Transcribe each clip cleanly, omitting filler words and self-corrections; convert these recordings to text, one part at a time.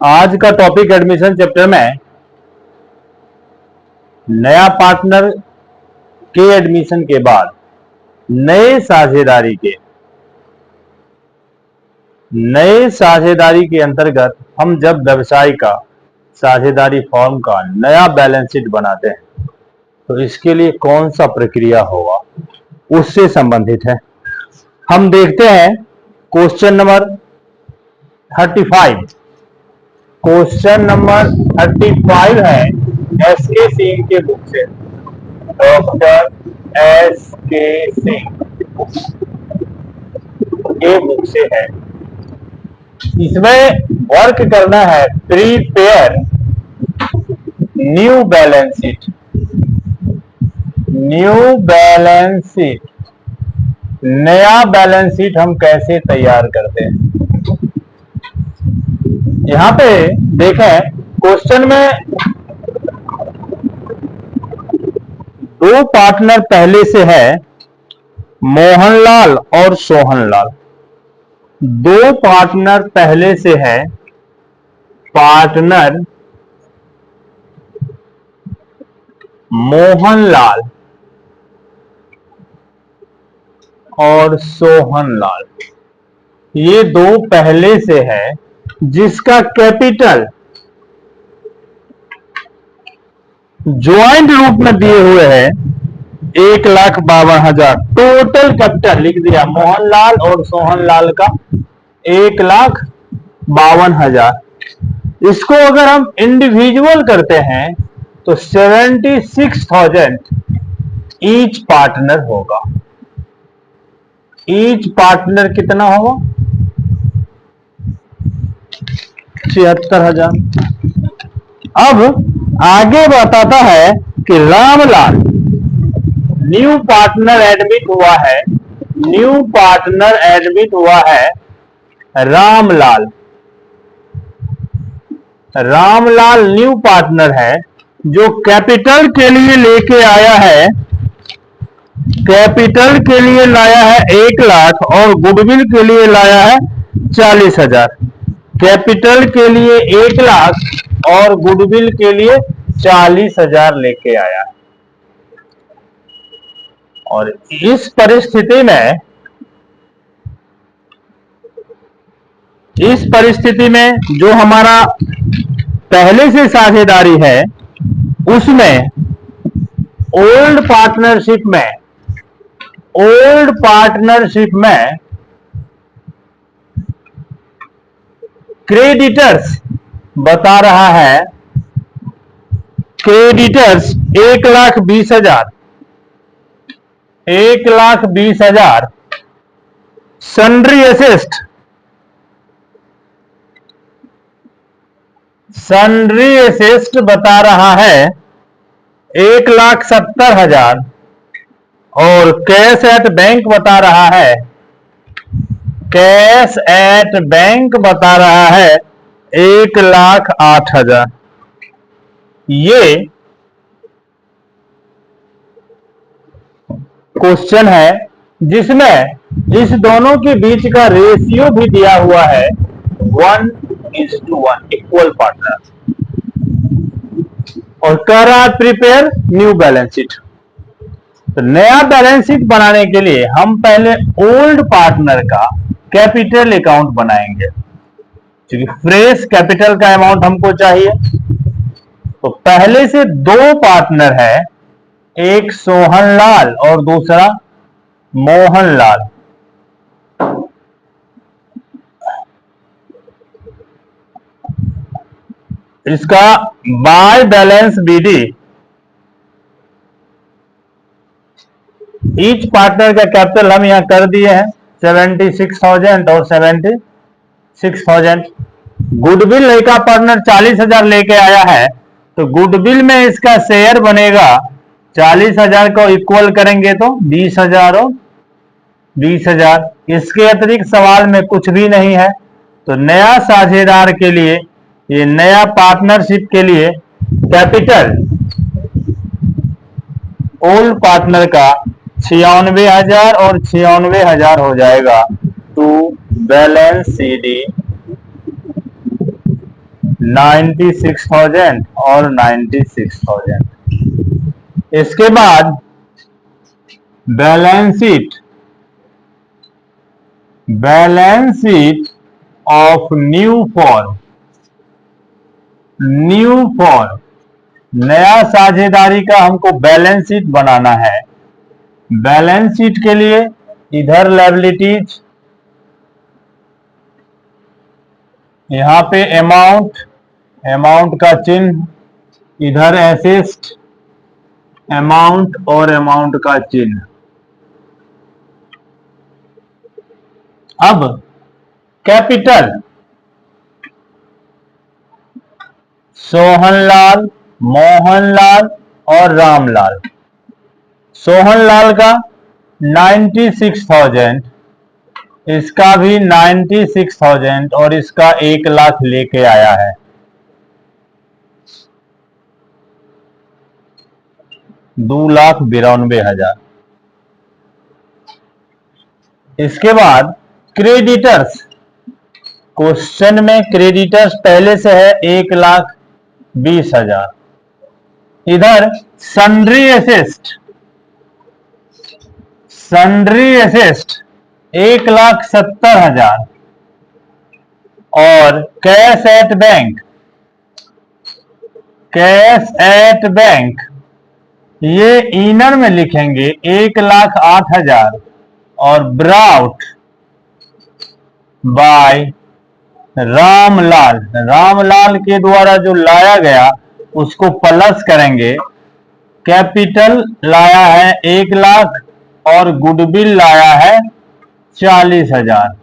आज का topic admission chapter में नया पार्टनर के एडमिशन के बाद नए साझेदारी के अंतर्गत हम जब व्यवसाय का साझेदारी फॉर्म का नया बैलेंस शीट बनाते हैं तो इसके लिए कौन सा प्रक्रिया होगा उससे संबंधित है। हम देखते हैं क्वेश्चन नंबर 35। क्वेश्चन नंबर 35 है एस के सिंह के बुक से, डॉक्टर एस के सिंह के बुक से है। इसमें वर्क करना है प्रीपेयर न्यू बैलेंस शीट। नया बैलेंस शीट हम कैसे तैयार करते हैं। यहां पे देखें क्वेश्चन में दो पार्टनर पहले से है, मोहनलाल और सोहनलाल। दो पार्टनर पहले से है, पार्टनर मोहनलाल और सोहनलाल, ये दो पहले से है जिसका कैपिटल ज्वाइंट रूप में दिए हुए हैं 1,52,000। टोटल कैपिटल लिख दिया मोहनलाल और सोहनलाल का 1,52,000। इसको अगर हम इंडिविजुअल करते हैं तो 76,000 ईच पार्टनर होगा। ईच पार्टनर कितना होगा? 76,000। अब आगे बताता है कि रामलाल न्यू पार्टनर एडमिट हुआ है। रामलाल न्यू पार्टनर है जो कैपिटल के लिए लेके आया है। कैपिटल के लिए लाया है 1,00,000 और गुडविल के लिए लाया है 40,000। कैपिटल के लिए 1,00,000 और गुडविल के लिए 40,000 लेके आया है। और इस परिस्थिति में जो हमारा पहले से साझेदारी है उसमें ओल्ड पार्टनरशिप में क्रेडिटर्स बता रहा है, क्रेडिटर्स 1,20,000 सन्ड्री असिस्ट बता रहा है 1,70,000 और कैश एट बैंक बता रहा है 1,08,000। ये क्वेश्चन है जिसमें इस दोनों के बीच का रेशियो भी दिया हुआ है 1:1 इक्वल पार्टनर, और कह रहा है प्रिपेयर न्यू बैलेंस शीट। तो नया बैलेंस शीट बनाने के लिए हम पहले ओल्ड पार्टनर का कैपिटल अकाउंट बनाएंगे क्योंकि फ्रेश कैपिटल का अमाउंट हमको चाहिए। तो पहले से दो पार्टनर है, एक सोहनलाल और दूसरा मोहनलाल। इसका by balance BD each partner का कैपिटल हम यहां कर दिए हैं 76,000 और 76,000। गुडविल नया पार्टनर 40,000 लेके आया है तो गुडविल में इसका शेयर बनेगा 40,000 को इक्वल करेंगे तो 20,000 और 20,000। इसके अतिरिक्त सवाल में कुछ भी नहीं है। तो नया साझेदार के लिए, ये नया पार्टनरशिप के लिए कैपिटल ओल्ड पार्टनर का 96,000 और 96,000 हो जाएगा टू बैलेंस सीडी 96,000 और 96,000। इसके बाद balance sheet of new form, नया साझेदारी का हमको बैलेंस शीट बनाना है। बैलेंस शीट के लिए इधर लायबिलिटीज, यहां पे अमाउंट का चिन्ह, इधर एसेट, अमाउंट और अमाउंट का चिन्ह। अब कैपिटल सोहनलाल, मोहनलाल और रामलाल। सोहनलाल का 96,000, इसका भी 96,000 और इसका 1 लाख लेके आया है। $2,92,000। इसके बाद क्रेडिटर्स, क्वेश्चन में क्रेडिटर्स पहले से है 1,20,000। इधर सन्ड्री एसेस्ट 1,70,000 और कैश एट बैंक ये इनर में लिखेंगे 1,08,000 और ब्राउट बाय रामलाल के द्वारा जो लाया गया उसको प्लस करेंगे। कैपिटल लाया है 1 लाख और गुडविल लाया है 40,000।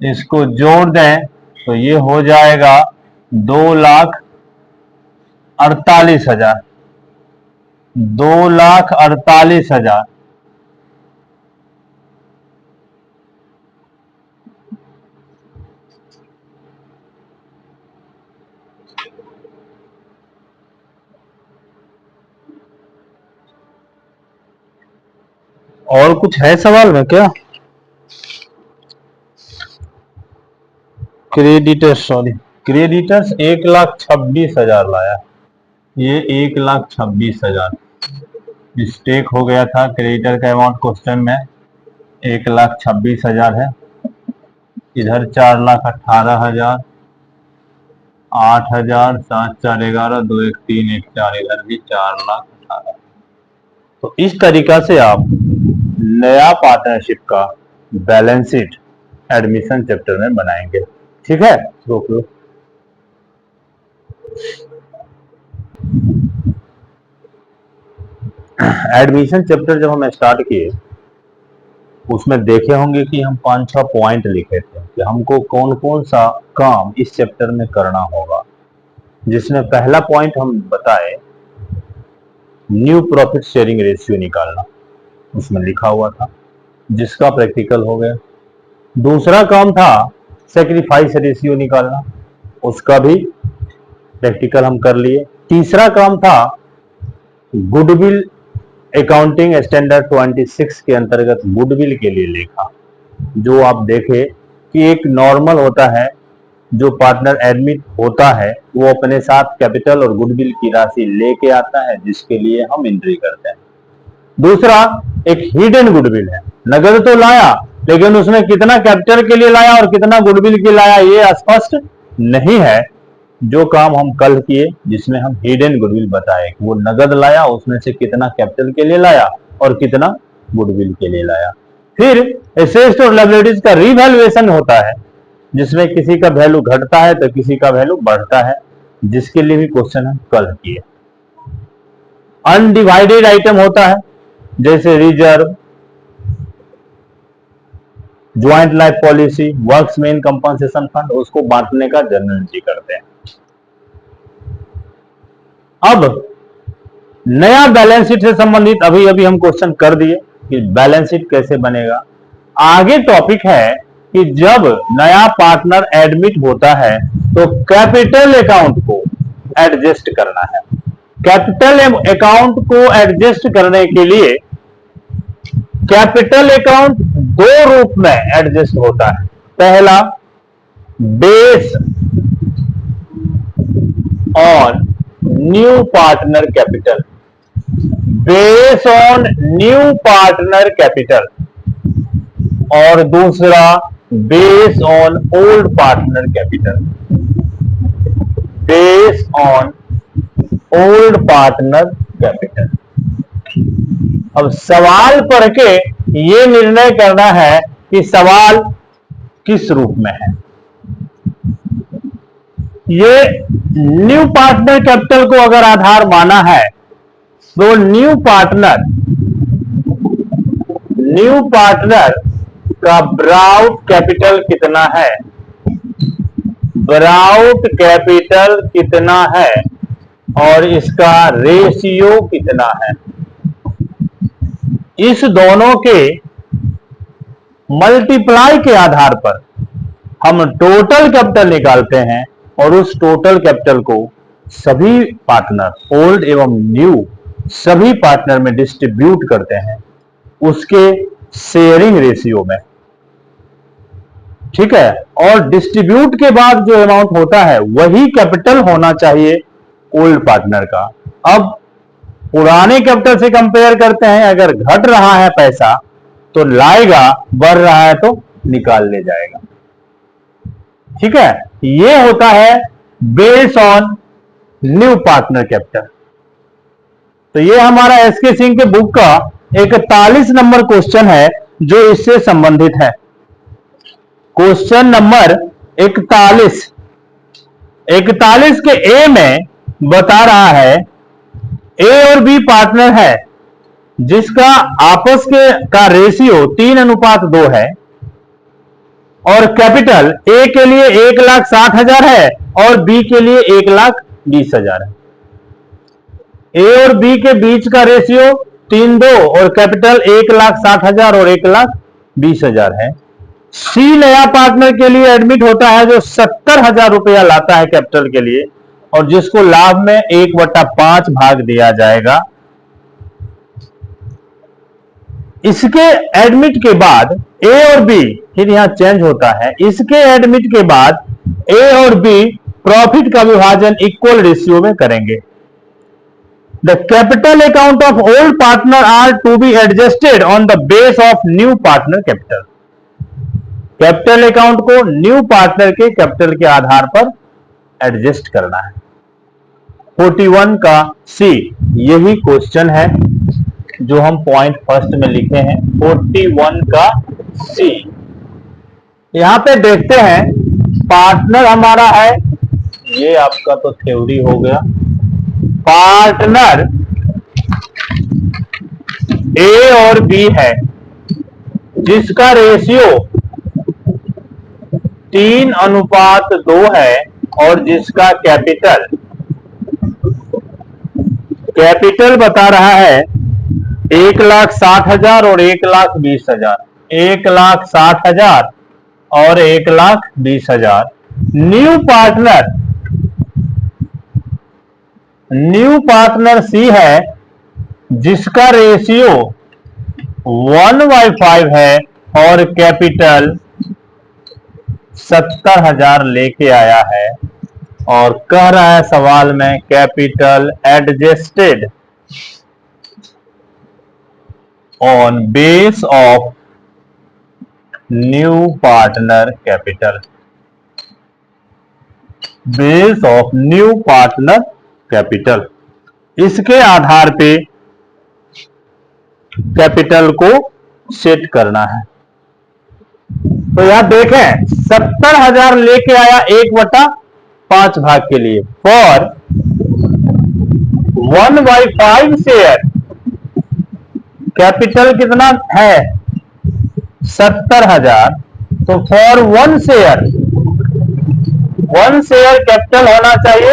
इसको जोड़ दें तो ये हो जाएगा 2,48,000। 2,48,000। और कुछ है सवाल में क्या? क्रेडिटर्स 1,26,000 लाया, ये 1,26,000 मिस्टेक हो गया था। क्रेडिटर का अमाउंट क्वेश्चन में 1,26,000 है। इधर 4,18,000, 8,000, 7 4 11, 2 1 3 1 4, इधर भी 4,18,000। तो इस तरीका से आप नया पार्टनरशिप का बैलेंस शीट एडमिशन चैप्टर में बनाएंगे। ठीक है, रोक लो। एडमिशन चैप्टर जब हम स्टार्ट किए उसमें देखे होंगे कि हम 5-6 पॉइंट लिखे थे कि हमको कौन कौन सा काम इस चैप्टर में करना होगा, जिसमें पहला पॉइंट हम बताए न्यू प्रॉफिट शेयरिंग रेशियो निकालना, उसमें लिखा हुआ था, जिसका प्रैक्टिकल हो गया। दूसरा काम था सैक्रिफाइस रेशियो निकालना, उसका भी प्रैक्टिकल हम कर लिए। तीसरा काम था गुडविल अकाउंटिंग स्टैंडर्ड 26 के अंतर्गत गुडविल के लिए लेखा, जो आप देखे कि एक नॉर्मल होता है, जो पार्टनर एडमिट होता है वो अपने साथ कैपिटल और गुडविल की राशि लेके आता है, जिसके लिए हम एंट्री करते हैं। दूसरा एक हिडन गुडविल है, नगद तो लाया लेकिन उसमें कितना कैपिटल के लिए लाया और कितना गुडविल के लाया ये स्पष्ट नहीं है। जो काम हम कल किए जिसमें हम हिडन गुडविल बताए, वो नगद लाया, उसमें से कितना कैपिटल के लिए लाया और कितना गुडविल के लिए लाया। फिर एसेट्स और लायबिलिटीज का रिवैल्यूएशन होता है, जिसमें किसी का वैल्यू घटता है तो किसी का वैल्यू बढ़ता है, जिसके लिए भी क्वेश्चन हम कल किए। अनडिवाइडेड आइटम होता है, जैसे reserve, joint life policy, workmen compensation fund, उसको बांटने का जर्नल एंट्री करते हैं। अब नया बैलेंस शीट से संबंधित अभी हम क्वेश्चन कर दिए कि बैलेंस शीट कैसे बनेगा। आगे टॉपिक है कि जब नया पार्टनर एडमिट होता है तो कैपिटल अकाउंट को एडजस्ट करना है। कैपिटल अकाउंट को एडजस्ट करने के लिए कैपिटल अकाउंट 2 रूप में एडजस्ट होता है। पहला base new partner capital, base on new partner capital, और दूसरा base on old partner capital, base on old partner capital. अब सवाल पढ़ के ये निर्णय करना है कि सवाल किस रूप में है। ये न्यू पार्टनर कैपिटल को अगर आधार माना है तो न्यू पार्टनर का ब्राउट कैपिटल कितना है, ब्राउट कैपिटल कितना है और इसका रेशियो कितना है, इस दोनों के मल्टीप्लाई के आधार पर हम टोटल कैपिटल निकालते हैं और उस टोटल कैपिटल को सभी पार्टनर ओल्ड एवं न्यू सभी पार्टनर में डिस्ट्रीब्यूट करते हैं उसके शेयरिंग रेशियो में, ठीक है। और डिस्ट्रीब्यूट के बाद जो अमाउंट होता है वही कैपिटल होना चाहिए ओल्ड पार्टनर का। अब पुराने कैपिटल से कंपेयर करते हैं, अगर घट रहा है पैसा तो लाएगा, बढ़ रहा है तो निकाल ले जाएगा, ठीक है। ये होता है base on new partner capital. तो ये हमारा एसके सिंह के बुक का 41 नंबर क्वेश्चन है जो इससे संबंधित है। क्वेश्चन नंबर 41 के ए में बता रहा है ए और बी पार्टनर है जिसका आपस का रेशियो 3:2 है और कैपिटल ए के लिए 1,60,000 है और बी के लिए 1,20,000 है। ए और बी के बीच का रेशियो 3:2 और कैपिटल 1,60,000 और 1,20,000 है। सी नया पार्टनर के लिए एडमिट होता है जो 70,000 रुपया लाता है कैपिटल के लिए और जिसको लाभ में 1/5 भाग दिया जाएगा। इसके एडमिट के बाद ए और बी, फिर यहां चेंज होता है, इसके एडमिट के बाद ए और बी प्रॉफिट का विभाजन इक्वल रेशियो में करेंगे। The capital account of old partner are to be adjusted on the base of new partner capital. Capital account को न्यू पार्टनर के कैपिटल के आधार पर एडजस्ट करना है। 41 का सी यही क्वेश्चन है जो हम पॉइंट फर्स्ट में लिखे हैं। 41 का सी यहां पे देखते हैं, पार्टनर हमारा है, ये आपका तो थ्योरी हो गया। पार्टनर ए और बी है जिसका रेशियो 3:2 है और जिसका कैपिटल बता रहा है 1,60,000 और 1,20,000, 1,60,000 और 1,20,000। न्यू पार्टनर सी है जिसका रेशियो 1/5 है और कैपिटल 70,000 लेके आया है और कह रहा है सवाल में capital adjusted on base of new partner capital, base of new partner capital. इसके आधार पे कैपिटल को सेट करना है। तो यहां देखें 70,000 लेके आया 1/5 भाग के लिए फॉर 1/5 शेयर। कैपिटल कितना है 70,000, तो फॉर 1 शेयर कैपिटल होना चाहिए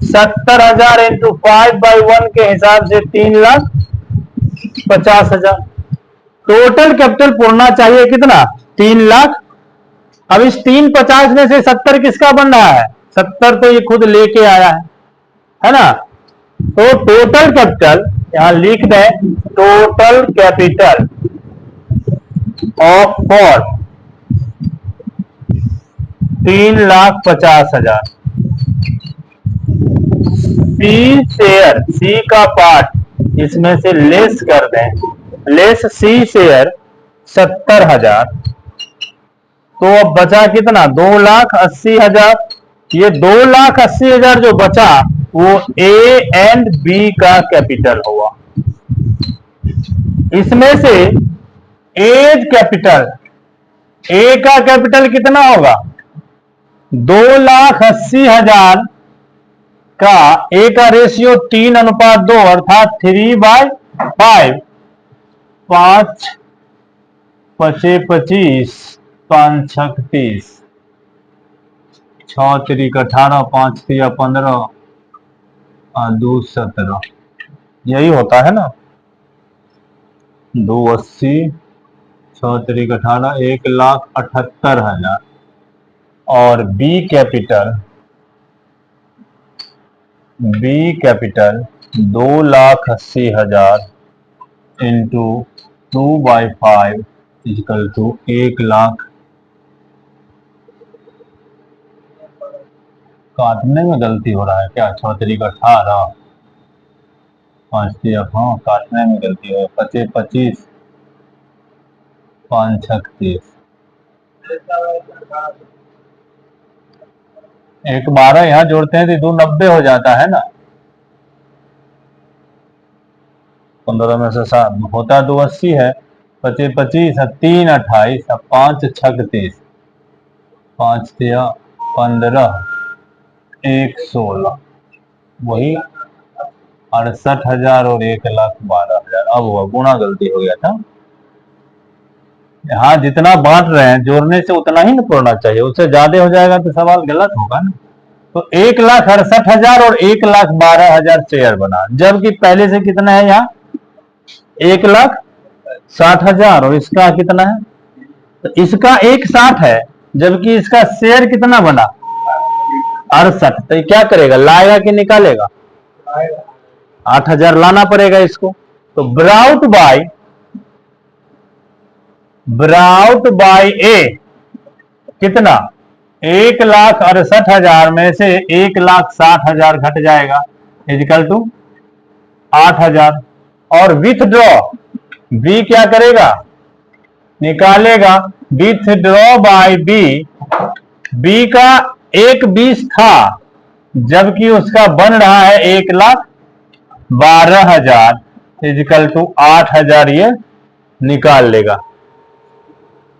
70,000 इंटू 5/1 के हिसाब से 3,50,000। टोटल कैपिटल पूर्णा चाहिए कितना 3 लाख। अब इस 350 में से 70 किसका बन रहा है, 70 तो ये खुद लेके आया है ना। तो टोटल कैपिटल यहां लिख दें, total capital of for 3,50,000 C share, C का पार्ट इसमें से लेस कर दें, लेस सी शेयर 70,000, तो अब बचा कितना? 2,80,000। ये 2,80,000 जो बचा वो ए एंड बी का कैपिटल होगा। इसमें से एज कैपिटल, ए का कैपिटल कितना होगा? 2,80,000 का ए का रेशियो 3:2 अर्थात 3/5, 5 पचे 25, 5 छक 30, 6 तिरिक 18, 5 तिया 15, 2 17, यही होता है ना। 280, 6 तिरिक 18, 1,78,000। और B capital 2,80,000 into 2/5 equal to 1,00,000। काटने में गलती हो रहा है क्या? 6 तिरिक 18, 5 तिया, हाँ काटने में गलती हो, 25 25, 5 छक 30, 1,12 यहाँ जोड़ते हैं तो 290 हो जाता है ना। 15 में से 7 होता 280 है, 25 25, 3 28, 5 छक 30, 5 तिया 15, 1 16, वही 68,000 और 1,12,000। अब हुआ गुणा, गलती हो गया था। यहाँ जितना बांट रहे हैं जोड़ने से उतना ही ना पड़ना चाहिए, उससे ज्यादा हो जाएगा तो सवाल गलत होगा ना। तो 1,68,000 और 1,12,000 शेयर बना, जबकि पहले से कितना है यहाँ? 1,60,000 और इसका कितना है? तो इसका 1,60 है, जबकि इसका शेयर कितना बना? 68। तो क्या करेगा, लाएगा कि निकालेगा? 8,000 लाना पड़ेगा इसको। तो ब्राउट बाय ए कितना? 1,68,000 में से 1,60,000 घट जाएगा, इक्वल टू 8,000। और विथड्रॉ बी क्या करेगा? निकालेगा। विथड्रॉ बाय बी, बी का 1,20 था, जबकि उसका बन रहा है 1,12,000 इक्वल टू 8,000, ये निकाल लेगा।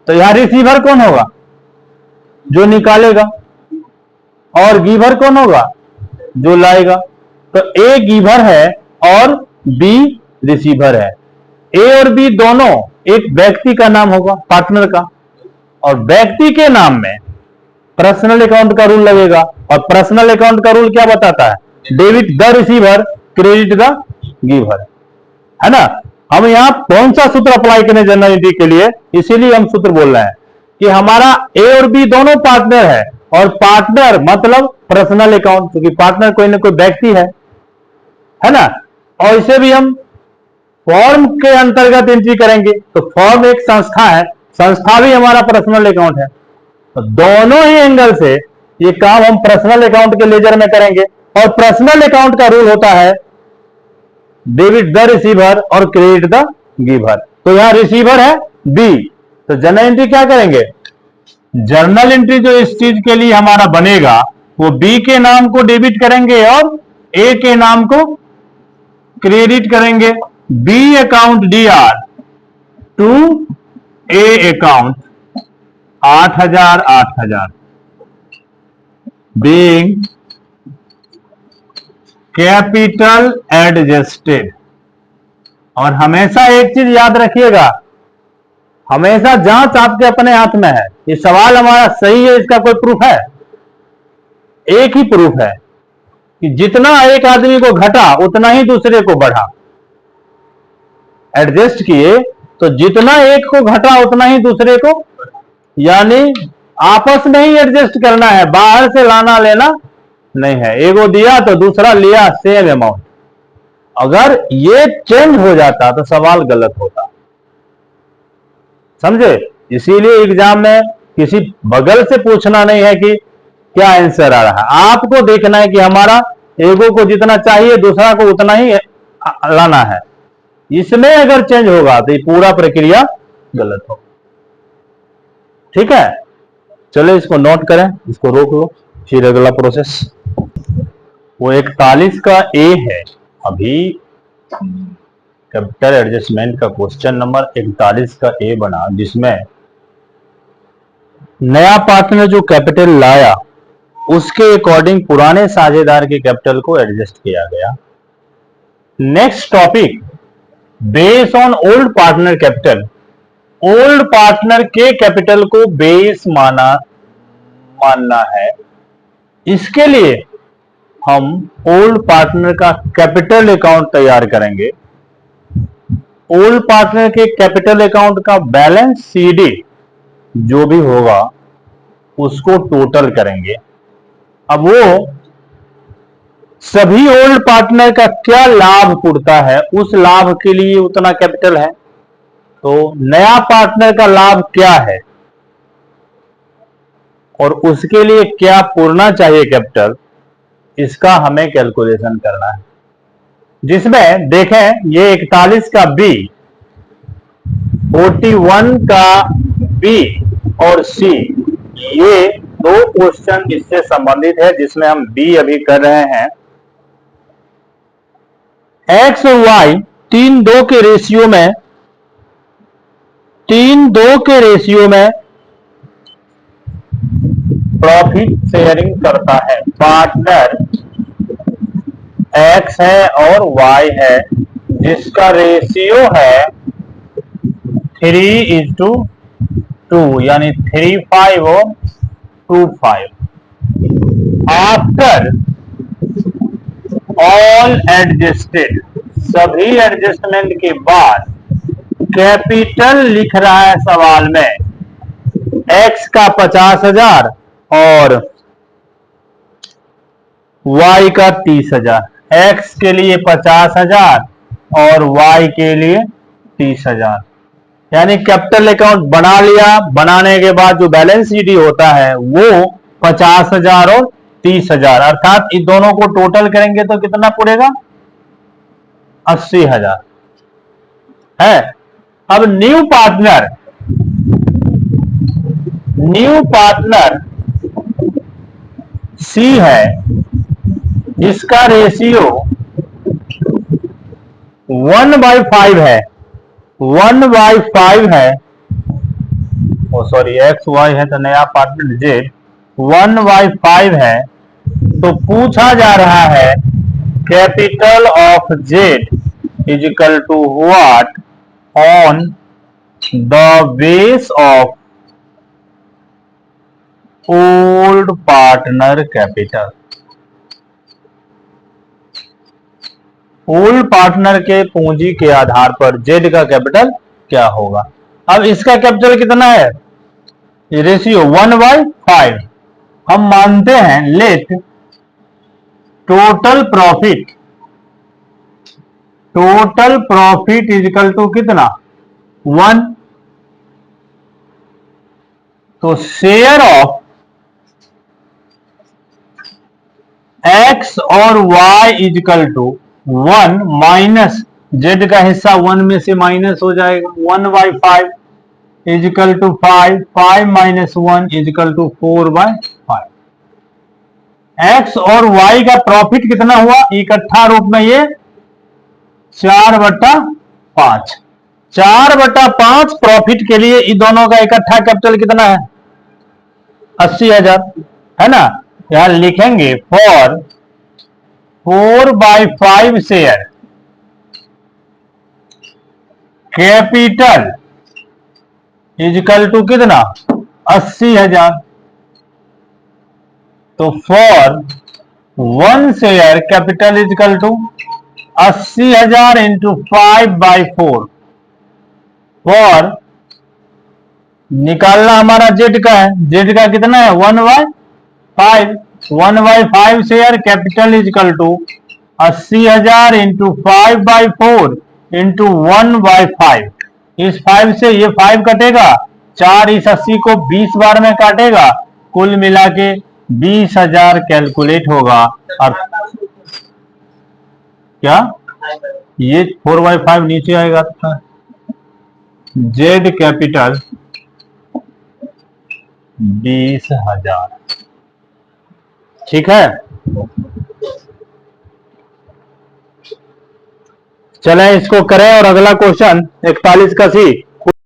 तो यहां रिसीवर कौन होगा? जो निकालेगा। और गिवर कौन होगा? जो लाएगा। तो ए गिवर है और बी रिसीवर है। ए और बी दोनों एक व्यक्ति का नाम होगा, पार्टनर का, और व्यक्ति के नाम में पर्सनल अकाउंट का रूल लगेगा। और पर्सनल अकाउंट का रूल क्या बताता है? Debit the receiver, credit the giver, है ना। हम यहां कौन सा सूत्र अप्लाई करें जनरल एंट्री के लिए? इसीलिए हम सूत्र बोल रहे हैं कि हमारा ए और बी दोनों पार्टनर है, और पार्टनर मतलब पर्सनल अकाउंट, क्योंकि पार्टनर कोई ना कोई व्यक्ति है ना। और इसे भी हम फॉर्म के अंतर्गत एंट्री करेंगे। तो फॉर्म एक संस्था है, संस्था भी हमारा पर्सनल अकाउंट है। तो दोनों ही एंगल से ये काम हम पर्सनल अकाउंट के लेजर में करेंगे। और पर्सनल अकाउंट का रूल होता है डेबिट द रिसीवर और क्रेडिट द गिवर। तो यहां रिसीवर है बी, तो जर्नल एंट्री क्या करेंगे? जर्नल एंट्री जो इस चीज के लिए हमारा बनेगा वो बी के नाम को डेबिट करेंगे और ए के नाम को क्रेडिट करेंगे। B account DR to A account 8,000 8,000 being capital adjusted. और हमेशा एक चीज याद रखिएगा, हमेशा जांच आपके अपने हाथ में है। ये सवाल हमारा सही है, इसका कोई प्रूफ है? एक ही प्रूफ है कि जितना एक आदमी को घटा उतना ही दूसरे को बढ़ा। एडजस्ट किए तो जितना एक को घटा उतना ही दूसरे को, यानी आपस में ही एडजस्ट करना है, बाहर से लाना लेना नहीं है। एगो दिया तो दूसरा लिया, सेम अमाउंट। अगर ये चेंज हो जाता तो सवाल गलत होता, समझे। इसीलिए एग्जाम में किसी बगल से पूछना नहीं है कि क्या आंसर आ रहा है, आपको देखना है कि हमारा एगो को जितना चाहिए दूसरा को उतना ही लाना है। इसमें अगर चेंज होगा तो ये पूरा प्रक्रिया गलत हो। ठीक है, चलो इसको नोट करें, इसको रोक लो, फिर अगला प्रोसेस। वो 41 का ए है, अभी कैपिटल एडजस्टमेंट का क्वेश्चन नंबर 41 का ए बना, जिसमें नया पार्टनर जो कैपिटल लाया उसके अकॉर्डिंग पुराने साझेदार के कैपिटल को एडजस्ट किया गया। Next topic, base on old partner capital. Old partner के कैपिटल को बेस मानना है। इसके लिए हम ओल्ड पार्टनर का कैपिटल अकाउंट तैयार करेंगे। ओल्ड पार्टनर के कैपिटल अकाउंट का बैलेंस सीडी जो भी होगा उसको टोटल करेंगे। अब वो सभी ओल्ड पार्टनर का क्या लाभ पुरता है, उस लाभ के लिए उतना कैपिटल है। तो नया पार्टनर का लाभ क्या है और उसके लिए क्या पुरना चाहिए कैपिटल, इसका हमें कैलकुलेशन करना है। जिसमें देखें ये 41 का बी, 41 का बी और सी, ये दो क्वेश्चन इससे संबंधित है, जिसमें हम बी अभी कर रहे हैं। एक्स और वाई 3:2 के रेशियो में, 3:2 के रेशियो में प्रॉफिट शेयरिंग करता है। पार्टनर एक्स है और वाई है, जिसका रेशियो है 3:2, यानी 3:5 और 2:5। आफ्टर ऑल एडजस्टेड, सभी एडजस्टमेंट के बाद कैपिटल लिख रहा है सवाल में, एक्स का 50,000 और वाई का 30,000। एक्स के लिए 50,000 और वाई के लिए 30,000। यानी कैपिटल अकाउंट बना लिया, बनाने के बाद जो बैलेंस शीट होता है वो 50,000 और 30,000, अर्थात इन दोनों को टोटल करेंगे तो कितना पड़ेगा, 80,000 है। अब न्यू पार्टनर सी है, इसका रेशियो 1/5 है, 1/5 है। ओ सॉरी, एक्स वाई है तो नया पार्टनर जेड 1/5 है। तो पूछा जा रहा है capital of Z is equal to what on the base of old partner capital. Old partner के पूंजी के आधार पर जेड का कैपिटल क्या होगा। अब इसका कैपिटल कितना है, रेशियो 1/5। हम मानते हैं let total profit is equal to कितना, 1। तो शेयर ऑफ एक्स और Y is equal to 1 minus Z का हिस्सा 1 में से माइनस हो जाएगा, 1/5 is equal to 5, 5 minus 1 is equal to 4/5। X और वाई का प्रॉफिट कितना हुआ इकट्ठा रूप में, ये 4/5। 4/5 प्रॉफिट के लिए इन दोनों का इकट्ठा कैपिटल कितना है, 80,000 है ना। यहां लिखेंगे for 4/5 share capital is equal to कितना, 80,000। तो for 1 share capital is equal to 80,000 into 5/4। For निकालना हमारा जेड का है, जेड का कितना है 1/5। 1/5 share capital is equal to 80,000 into 5/4 into 1/5। इस 5 से ये 5 कटेगा, 4 इस 80 को 20 बार में काटेगा, कुल मिला के 20,000 कैलकुलेट होगा। और क्या ये 4/5 नीचे आएगा आपका। जेड कैपिटल 20,000, ठीक है। चलें इसको करें और अगला क्वेश्चन 41 का सी।